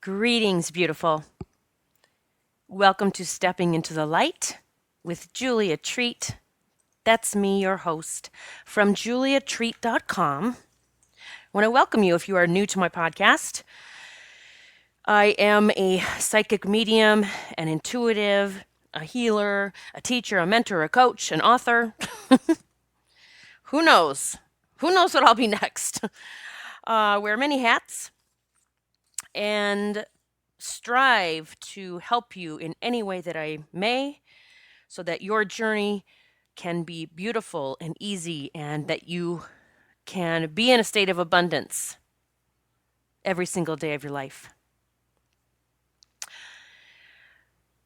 Greetings, beautiful. Welcome to Stepping into the Light with Julia Treat. That's me, your host, from juliatreat.com. I want to welcome you if you are new to my podcast. I am a psychic medium, an intuitive, a healer, a teacher, a mentor, a coach, an author. Who knows? Who knows what I'll be next? Wear many hats and strive to help you in any way that I may so that your journey can be beautiful and easy and that you can be in a state of abundance every single day of your life.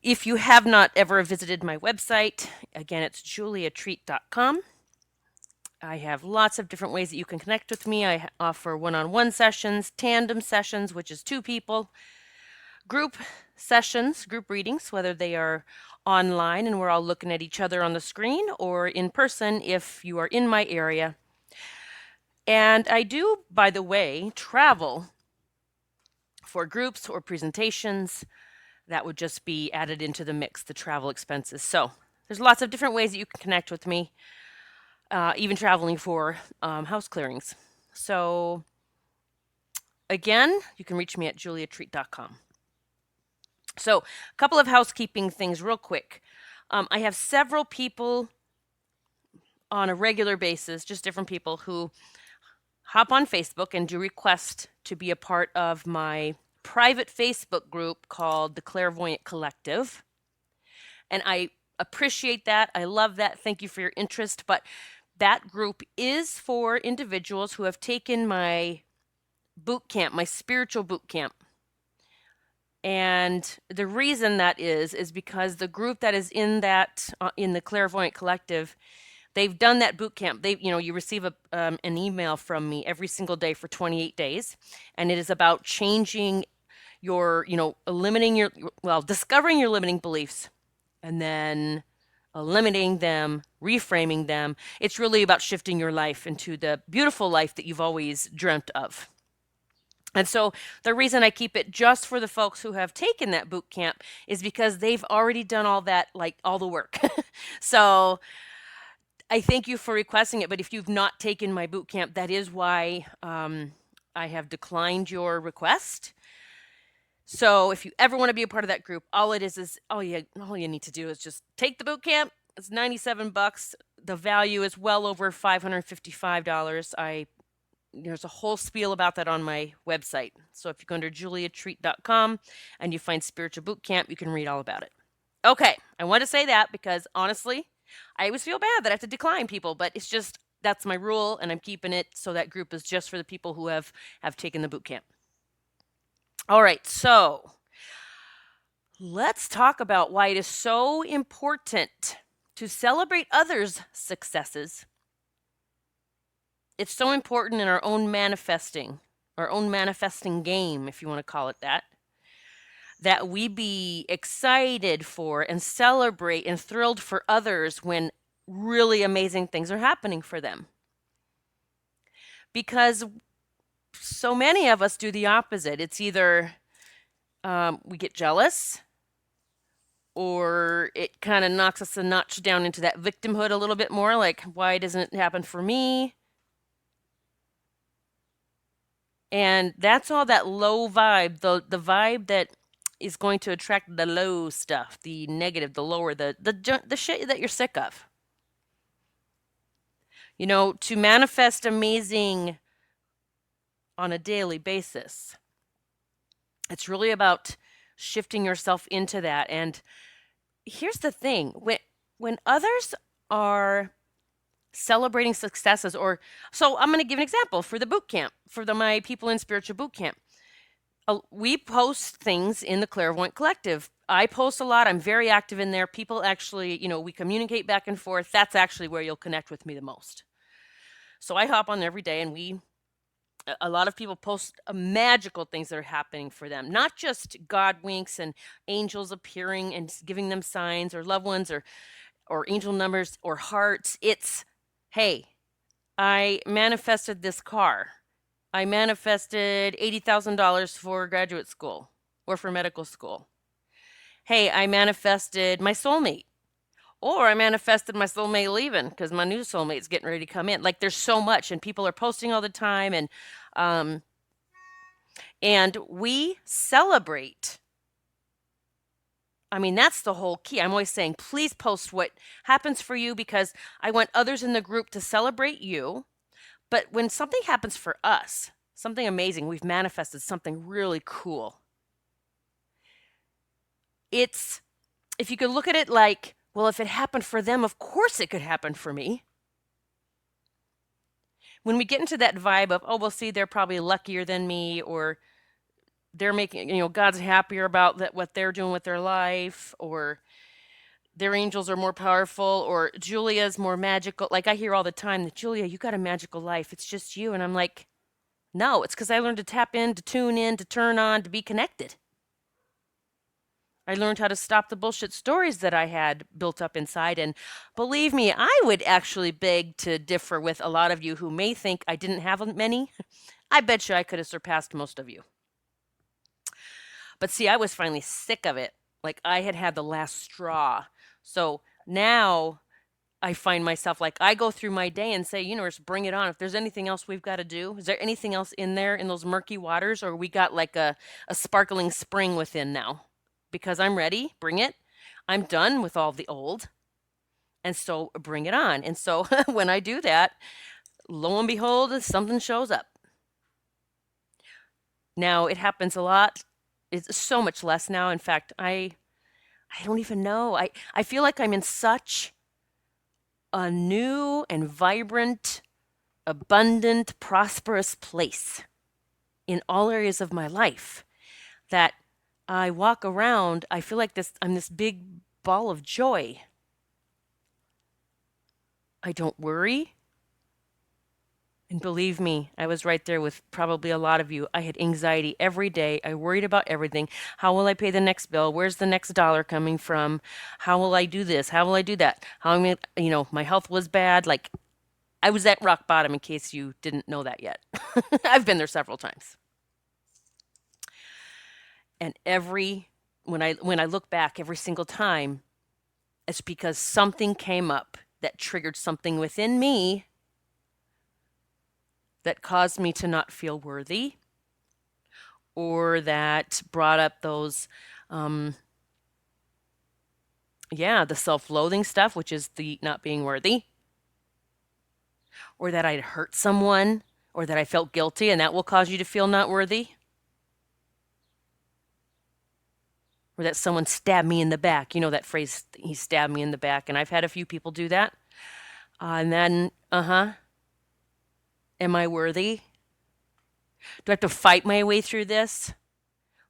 If you have not ever visited my website, again, it's juliatreat.com. I have lots of different ways that you can connect with me. I offer one-on-one sessions, tandem sessions, which is 2 people, group sessions, group readings, whether they are online and we're all looking at each other on the screen, or in person if you are in my area. And I do, by the way, travel for groups or presentations. That would just be added into the mix, the travel expenses. So there's lots of different ways that you can connect with me, even traveling for house clearings. So again, you can reach me at juliatreat.com. So a couple of housekeeping things real quick. I have several people on a regular basis, just different people who hop on Facebook and do request to be a part of my private Facebook group called the Clairvoyant Collective. And I appreciate that. I love that. Thank you for your interest. But that group is for individuals who have taken my boot camp, my spiritual boot camp. And the reason that is because the group that is in that in the Clairvoyant Collective, they've done that boot camp. You receive an email from me every single day for 28 days, and it is about changing your, discovering your limiting beliefs, and then eliminating them, reframing them. It's really about shifting your life into the beautiful life that you've always dreamt of. And so the reason I keep it just for the folks who have taken that boot camp is because they've already done all that, like all the work. So I thank you for requesting it. But if you've not taken my boot camp, that is why I have declined your request. So if you ever want to be a part of that group, all you need to do is just take the boot camp. It's $97. The value is well over $555. There's a whole spiel about that on my website. So if you go under juliatreat.com and you find Spiritual Boot Camp, you can read all about it. Okay, I want to say that because honestly, I always feel bad that I have to decline people, but it's just, that's my rule, and I'm keeping it so that group is just for the people who have taken the boot camp. All right, so let's talk about why it is so important to celebrate others' successes. It's so important in our own manifesting game, if you want to call it that we be excited for and celebrate and thrilled for others when really amazing things are happening for them. Because so many of us do the opposite. It's either we get jealous, or it kind of knocks us a notch down into that victimhood a little bit more, like, why doesn't it happen for me? And that's all that low vibe, the vibe that is going to attract the low stuff, the negative, the lower, the shit that you're sick of. To manifest amazing on a daily basis, it's really about shifting yourself into that. And here's the thing, when others are celebrating successes, so I'm going to give an example for the boot camp, for my people in Spiritual Boot Camp. We post things in the Clairvoyant Collective. I post a lot. I'm very active in there. People actually, we communicate back and forth. That's actually where you'll connect with me the most. So I hop on every day, and a lot of people post magical things that are happening for them. Not just God winks and angels appearing and giving them signs, or loved ones, or angel numbers, or hearts. It's, hey, I manifested this car. I manifested $80,000 for graduate school. or for medical school. Hey, I manifested my soulmate. Or I manifested my soulmate leaving because my new soulmate's getting ready to come in. Like there's so much, and people are posting all the time, um, and we celebrate. I mean, that's the whole key. I'm always saying, please post what happens for you because I want others in the group to celebrate you. But when something happens for us, something amazing, we've manifested something really cool. It's, if you could look at it like, well, if it happened for them, of course it could happen for me. When we get into that vibe of, oh, well, see, they're probably luckier than me, or they're making, God's happier about that, what they're doing with their life, or their angels are more powerful, or Julia's more magical. Like I hear all the time that, Julia, you got a magical life. It's just you. And I'm like, no, it's because I learned to tap in, to tune in, to turn on, to be connected. I learned how to stop the bullshit stories that I had built up inside. And believe me, I would actually beg to differ with a lot of you who may think I didn't have many. I bet you I could have surpassed most of you. But see, I was finally sick of it. Like I had had the last straw. So now I find myself like I go through my day and say, universe, bring it on. If there's anything else we've got to do, is there anything else in there in those murky waters? Or we got like a sparkling spring within now? Because I'm ready, bring it. I'm done with all the old. And so bring it on. And so when I do that, lo and behold, something shows up. Now it happens a lot. It's so much less now. In fact, I don't even know. I feel like I'm in such a new and vibrant, abundant, prosperous place in all areas of my life that I walk around, I feel like I'm this big ball of joy. I don't worry. And believe me, I was right there with probably a lot of you. I had anxiety every day. I worried about everything. How will I pay the next bill? Where's the next dollar coming from? How will I do this? How will I do that? How am I, my health was bad. Like I was at rock bottom in case you didn't know that yet. I've been there several times. And when I look back every single time, it's because something came up that triggered something within me that caused me to not feel worthy, or that brought up those, the self-loathing stuff, which is the not being worthy, or that I'd hurt someone, or that I felt guilty, and that will cause you to feel not worthy. Or that someone stabbed me in the back. You know that phrase, he stabbed me in the back. And I've had a few people do that. And then, am I worthy? Do I have to fight my way through this?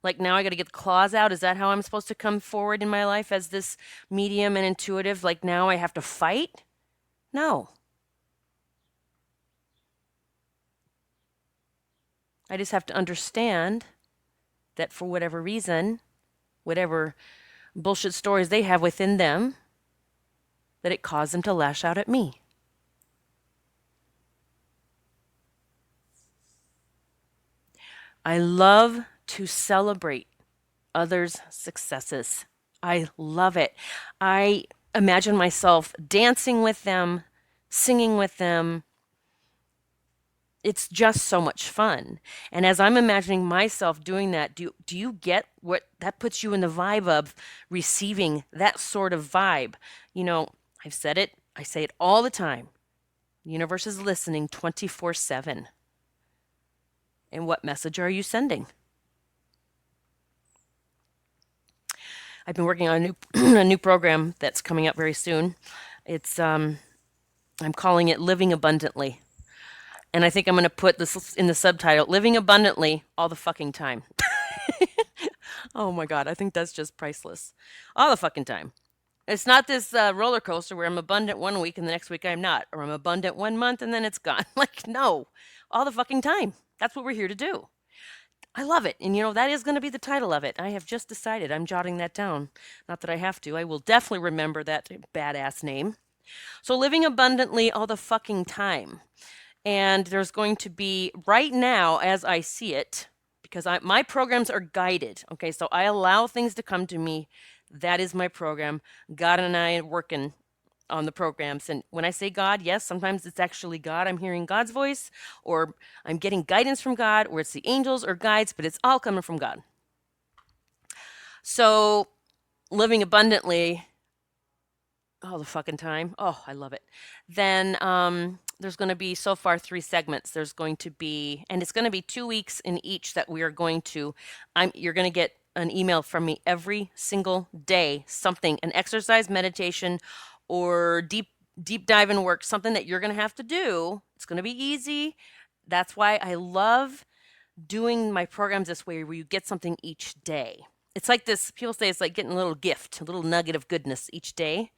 Like now I got to get the claws out? Is that how I'm supposed to come forward in my life as this medium and intuitive? Like now I have to fight? No. I just have to understand that for whatever reason, whatever bullshit stories they have within them, that it caused them to lash out at me. I love to celebrate others' successes. I love it. I imagine myself dancing with them, singing with them. It's just so much fun. And as I'm imagining myself doing that, do you get what that puts you in the vibe of receiving that sort of vibe? I've said it, I say it all the time. The universe is listening 24/7. And what message are you sending? I've been working on a new program that's coming up very soon. It's I'm calling it Living Abundantly. And I think I'm going to put this in the subtitle, Living Abundantly all the fucking time. Oh my God, I think that's just priceless. All the fucking time. It's not this roller coaster where I'm abundant one week and the next week I'm not. Or I'm abundant 1 month and then it's gone. Like, no, all the fucking time. That's what we're here to do. I love it. And that is going to be the title of it. I have just decided. I'm jotting that down. Not that I have to. I will definitely remember that badass name. So living abundantly all the fucking time. And there's going to be, right now, as I see it, because my programs are guided. Okay, so I allow things to come to me. That is my program. God and I are working on the programs. And when I say God, yes, sometimes it's actually God. I'm hearing God's voice, or I'm getting guidance from God, or it's the angels or guides, but it's all coming from God. So living abundantly all the fucking time. Oh, I love it. Then there's going to be so far 3 segments. There's going to be, and it's going to be 2 weeks in each that we are going to. You're going to get an email from me every single day. Something, an exercise, meditation, or deep dive in work. Something that you're going to have to do. It's going to be easy. That's why I love doing my programs this way, where you get something each day. It's like this. People say it's like getting a little gift, a little nugget of goodness each day.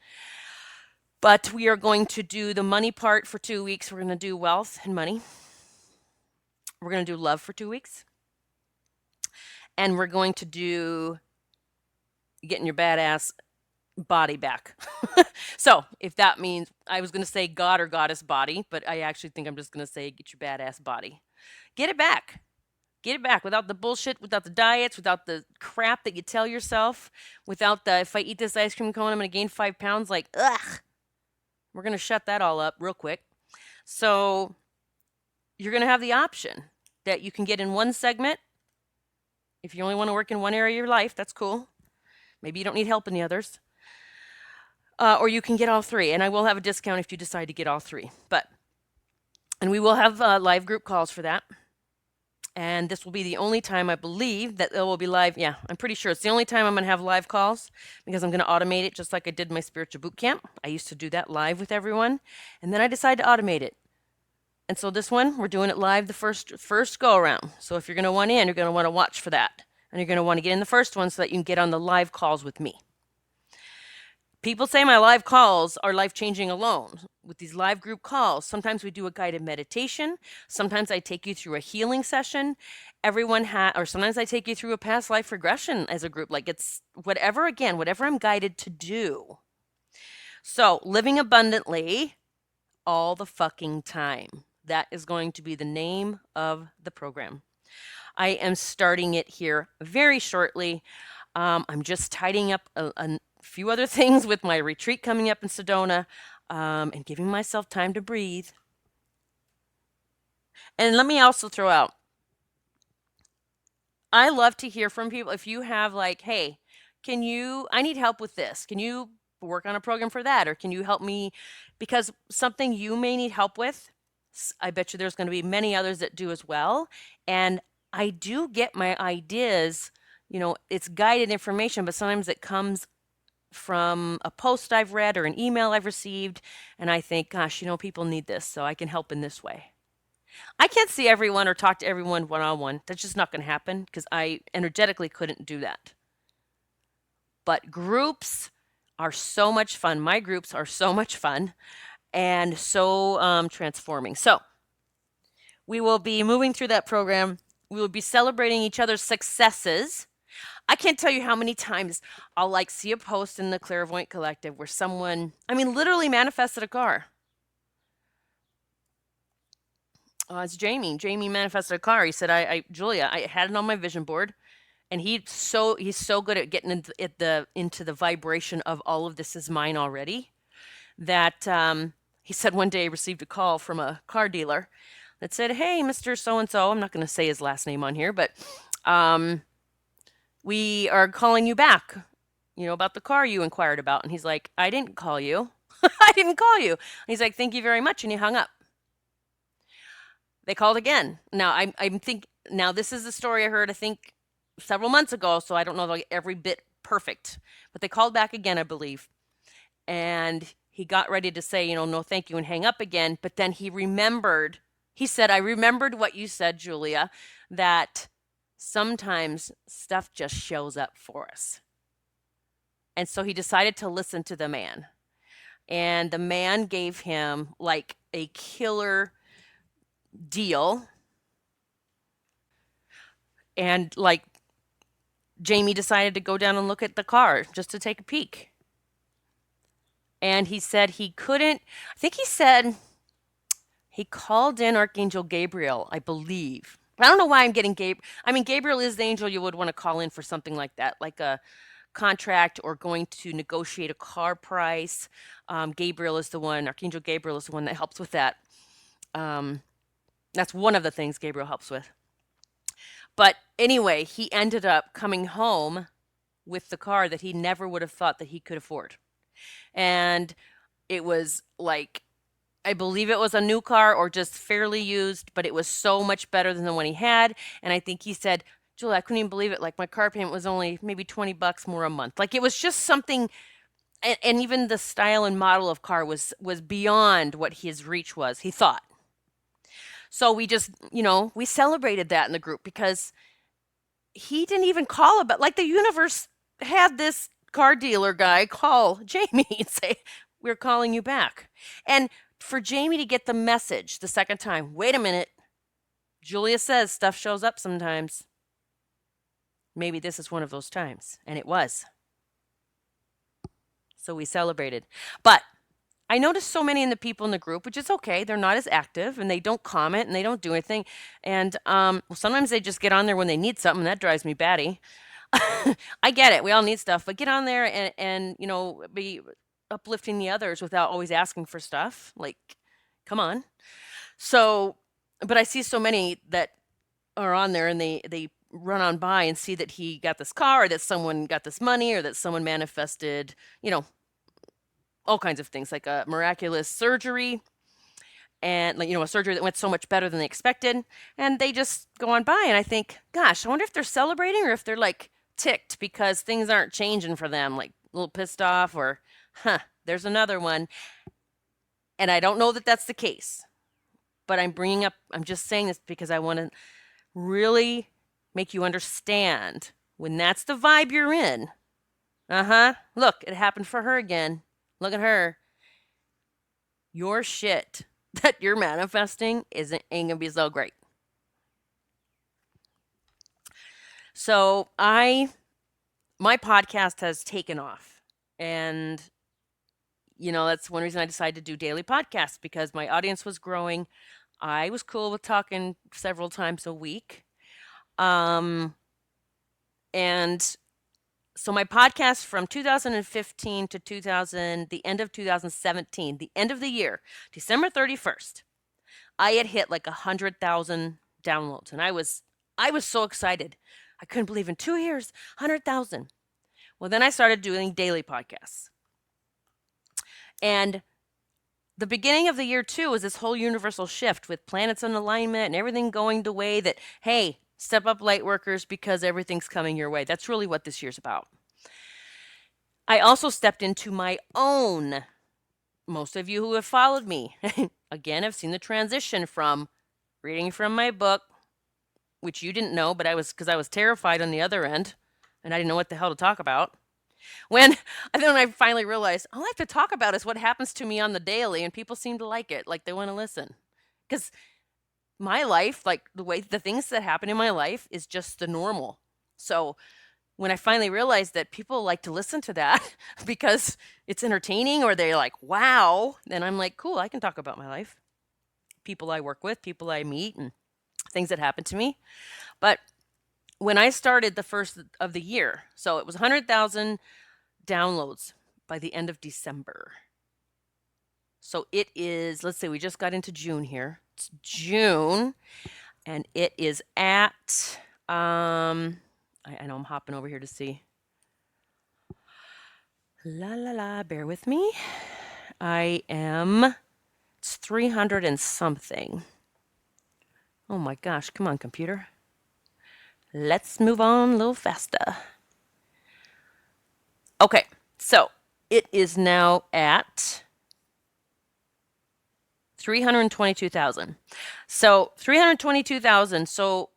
But we are going to do the money part for 2 weeks. We're going to do wealth and money. We're going to do love for 2 weeks. And we're going to do getting your badass body back. So if that means, I was going to say God or goddess body, but I actually think I'm just going to say get your badass body. Get it back. Get it back without the bullshit, without the diets, without the crap that you tell yourself, without the, if I eat this ice cream cone, I'm going to gain 5 pounds. Like, ugh. We're going to shut that all up real quick. So you're going to have the option that you can get in 1 segment. If you only want to work in one area of your life, that's cool. Maybe you don't need help in the others. Or you can get all 3. And I will have a discount if you decide to get all 3. And we will have live group calls for that. And this will be the only time, I believe, that it will be live. Yeah, I'm pretty sure it's the only time I'm going to have live calls, because I'm going to automate it just like I did my spiritual boot camp. I used to do that live with everyone, and then I decided to automate it. And so this one, we're doing it live the first go around. So if you're going to want in, you're going to want to watch for that. And you're going to want to get in the first one so that you can get on the live calls with me. People say my live calls are life-changing alone. With these live group calls, sometimes we do a guided meditation. Sometimes I take you through a healing session. Or sometimes I take you through a past life regression as a group. Like, it's whatever I'm guided to do. So living abundantly all the fucking time. That is going to be the name of the program. I am starting it here very shortly. I'm just tidying up a few other things with my retreat coming up in Sedona, and giving myself time to breathe. And let me also throw out, I love to hear from people. If you have like, hey, I need help with this. Can you work on a program for that? Or can you help me? Because something you may need help with, I bet you there's going to be many others that do as well. And I do get my ideas, it's guided information, but sometimes it comes from a post I've read or an email I've received, and I think, gosh, people need this, so I can help in this way. I can't see everyone or talk to everyone one-on-one. That's just not going to happen, because I energetically couldn't do that. But groups are so much fun. My groups are so much fun and so transforming. So we will be moving through that program. We will be celebrating each other's successes. I can't tell you how many times I'll see a post in the Clairvoyant Collective where someone, literally manifested a car. It's Jamie. Jamie manifested a car. He said, Julia, I had it on my vision board, and he's so good at getting into the vibration of all of this is mine already, that he said one day he received a call from a car dealer that said, hey, Mr. So-and-so, I'm not going to say his last name on here, but we are calling you back, about the car you inquired about. And he's like, I didn't call you. I didn't call you. And he's like, thank you very much. And he hung up. They called again. Now, now this is a story I heard, I think, several months ago, so I don't know every bit perfect. But they called back again, I believe. And he got ready to say, no, thank you, and hang up again. But then he remembered. He said, I remembered what you said, Julia, that sometimes stuff just shows up for us. And so he decided to listen to the man. And the man gave him a killer deal. And Jamie decided to go down and look at the car just to take a peek. And he said he couldn't, I think he said he called in Archangel Gabriel, I believe. I don't know why I'm getting Gabriel. I mean, Gabriel is the angel you would want to call in for something like that, like a contract or going to negotiate a car price. Gabriel is the one, Archangel Gabriel is the one that helps with that. Um, that's one of the things Gabriel helps with. But anyway, he ended up coming home with the car that he never would have thought that he could afford. And it was like, I believe it was a new car or just fairly used, but it was so much better than the one he had. And I think he said, Julie, I couldn't even believe it. Like my car payment was only maybe $20 more a month. Like it was just something, and even the style and model of car was beyond what his reach was, he thought. So we just, we celebrated that in the group because he didn't even call about, like the universe had this car dealer guy call Jamie and say, we're calling you back. And for Jamie to get the message the second time, wait a minute, Julia says stuff shows up sometimes. Maybe this is one of those times. And it was. So we celebrated. But I noticed so many in the people in the group, which is okay. They're not as active and they don't comment and they don't do anything. And well, sometimes they just get on there when they need something. That drives me batty. I get it. We all need stuff, but get on there and be uplifting the others without always asking for stuff. Like, come on. So, but I see so many that are on there and they run on by and see that he got this car or that someone got this money or that someone manifested, all kinds of things like a miraculous surgery and like, a surgery that went so much better than they expected. And they just go on by. And I think, gosh, I wonder if they're celebrating or if they're like ticked because things aren't changing for them, like a little pissed off or, there's another one. And I don't know that that's the case, but I'm just saying this because I want to really make you understand when that's the vibe you're in. Look, it happened for her again. Look at her. Your shit that you're manifesting ain't gonna be so great. So my podcast has taken off, and that's one reason I decided to do daily podcasts because my audience was growing. I was cool with talking several times a week. And so my podcast from 2015 to the end of 2017, the end of the year, December 31st, I had hit like 100,000 downloads. And I was so excited. I couldn't believe in 2 years, 100,000. Well, then I started doing daily podcasts. And the beginning of the year too was this whole universal shift with planets in alignment and everything going the way that, hey, step up light workers because everything's coming your way. That's really what this year's about. I also stepped into my own. Most of you who have followed me, again, have seen the transition from reading from my book, which you didn't know, but because I was terrified on the other end and I didn't know what the hell to talk about. Then I finally realized all I have to talk about is what happens to me on the daily, and people seem to like it, like they want to listen. Because my life, like the things that happen in my life is just the normal. So when I finally realized that people like to listen to that because it's entertaining or they're like, wow, then I'm like, cool, I can talk about my life. People I work with, people I meet, and things that happen to me. But when I started the first of the year, so it was 100,000 downloads by the end of December. So it is, let's say we just got into June here. It's June, and it is at, I know I'm hopping over here to see. Bear with me. It's 300 and something. Oh my gosh, come on, computer. Let's move on a little faster. Okay, so it is now at 322,000. So 322,000. So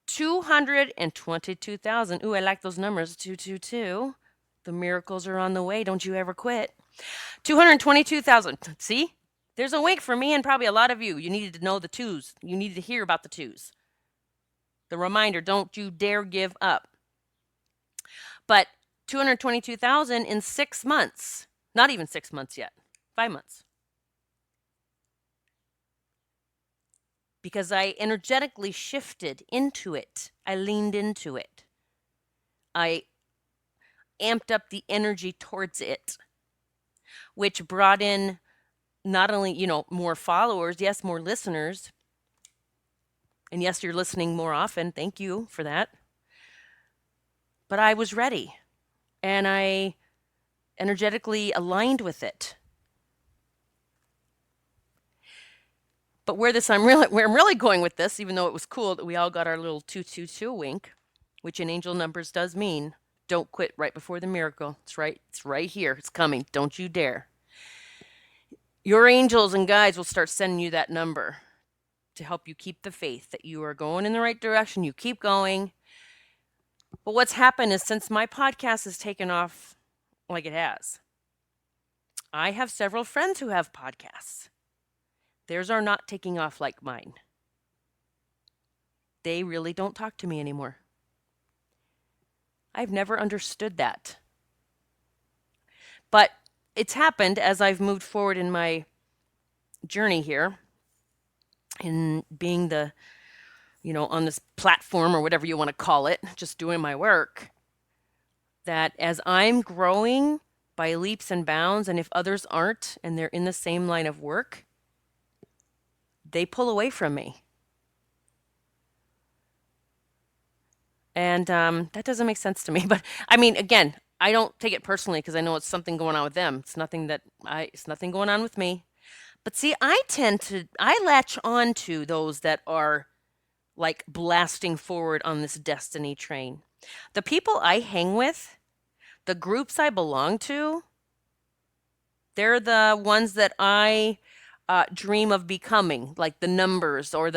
222,000. Ooh, I like those numbers. 222. The miracles are on the way. Don't you ever quit. 222,000. See? There's a wink for me and probably a lot of you. You needed to know the twos. You needed to hear about the twos. The reminder, don't you dare give up. But 222,000 in 6 months. Not even 6 months yet. 5 months. because I energetically shifted into it. I leaned into it. I amped up the energy towards it, which brought in not only, more followers, yes, more listeners. And yes, you're listening more often. Thank you for that. But I was ready and I energetically aligned with it. But where I'm really going with this, even though it was cool that we all got our little 222 wink, which in angel numbers does mean don't quit right before the miracle. It's right here. It's coming. Don't you dare. Your angels and guides will start sending you that number to help you keep the faith that you are going in the right direction. You keep going. But what's happened is since my podcast has taken off like it has, I have several friends who have podcasts. Theirs are not taking off like mine. They really don't talk to me anymore. I've never understood that. But it's happened as I've moved forward in my journey here, in being on this platform or whatever you want to call it, just doing my work, that as I'm growing by leaps and bounds, and if others aren't and they're in the same line of work, they pull away from me. And that doesn't make sense to me. But I mean, again, I don't take it personally because I know it's something going on with them. It's nothing going on with me. But see, I latch on to those that are like blasting forward on this destiny train. The people I hang with, the groups I belong to, they're the ones that I dream of becoming, like the numbers or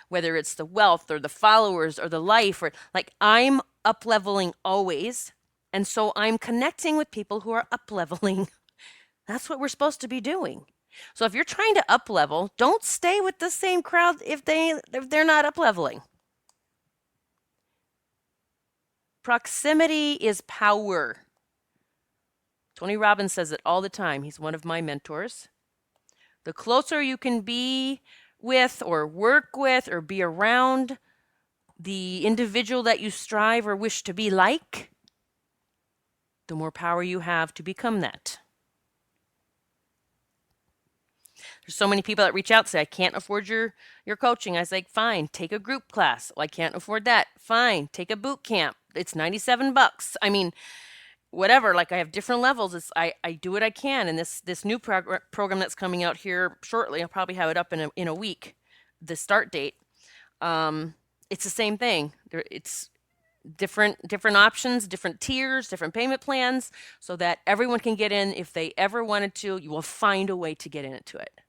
whether it's the wealth or the followers or the life, or like I'm up leveling always. And so I'm connecting with people who are up leveling. That's what we're supposed to be doing. So if you're trying to up level, don't stay with the same crowd if they're not up leveling. Proximity is power. Tony Robbins says it all the time. He's one of my mentors. The closer you can be with or work with or be around the individual that you strive or wish to be like, the more power you have to become that. There's so many people that reach out and say, I can't afford your coaching. I was like, fine, take a group class. Well, I can't afford that. Fine, take a boot camp. It's $97. I mean, whatever, like I have different levels. I do what I can. And this new program that's coming out here shortly, I'll probably have it up in a week, the start date. It's the same thing. It's different options, different tiers, different payment plans, so that everyone can get in if they ever wanted to. You will find a way to get into it.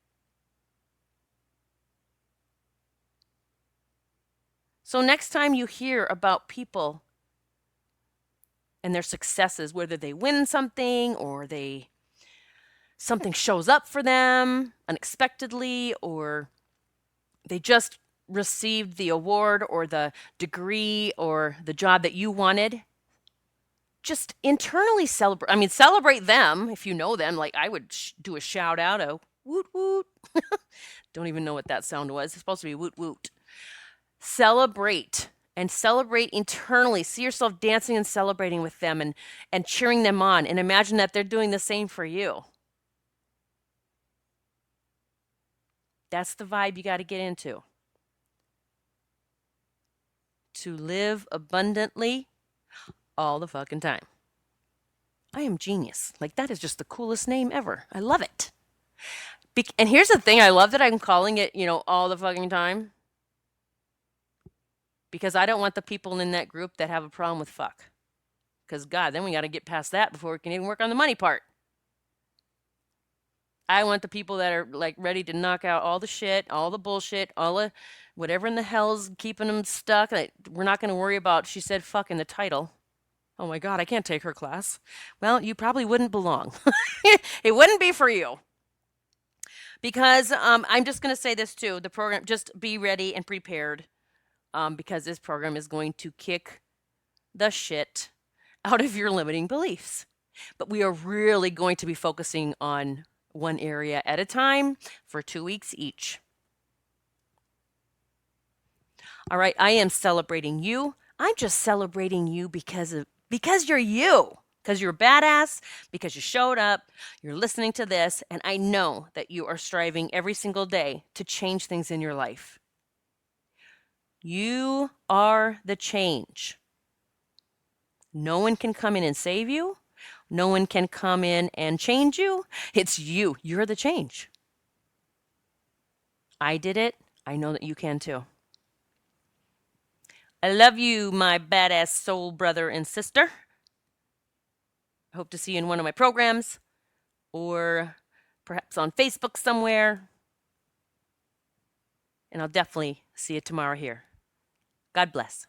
So next time you hear about people and their successes, whether they win something or something shows up for them unexpectedly, or they just received the award or the degree or the job that you wanted, just internally celebrate. I mean, celebrate them if you know them. Like I would do a shout out, a woot woot. Don't even know what that sound was. It's supposed to be woot woot. Celebrate. And celebrate internally. See yourself dancing and celebrating with them and cheering them on. And imagine that they're doing the same for you. That's the vibe you got to get into. To live abundantly all the fucking time. I am genius. Like, that is just the coolest name ever. I love it. And here's the thing. I love that I'm calling it, all the fucking time. Because I don't want the people in that group that have a problem with fuck. Because, God, then we got to get past that before we can even work on the money part. I want the people that are, like, ready to knock out all the shit, all the bullshit, all the whatever in the hell's keeping them stuck. We're not going to worry about, she said fuck in the title. Oh, my God, I can't take her class. Well, you probably wouldn't belong. It wouldn't be for you. Because I'm just going to say this, too. The program, just be ready and prepared. Because this program is going to kick the shit out of your limiting beliefs. But we are really going to be focusing on one area at a time for 2 weeks each. All right, I am celebrating you. I'm just celebrating you because you're you. Because you're badass, because you showed up, you're listening to this, and I know that you are striving every single day to change things in your life. You are the change. No one can come in and save you. No one can come in and change you. It's you. You're the change. I did it. I know that you can too. I love you, my badass soul brother and sister. I hope to see you in one of my programs or perhaps on Facebook somewhere. And I'll definitely see you tomorrow here. God bless.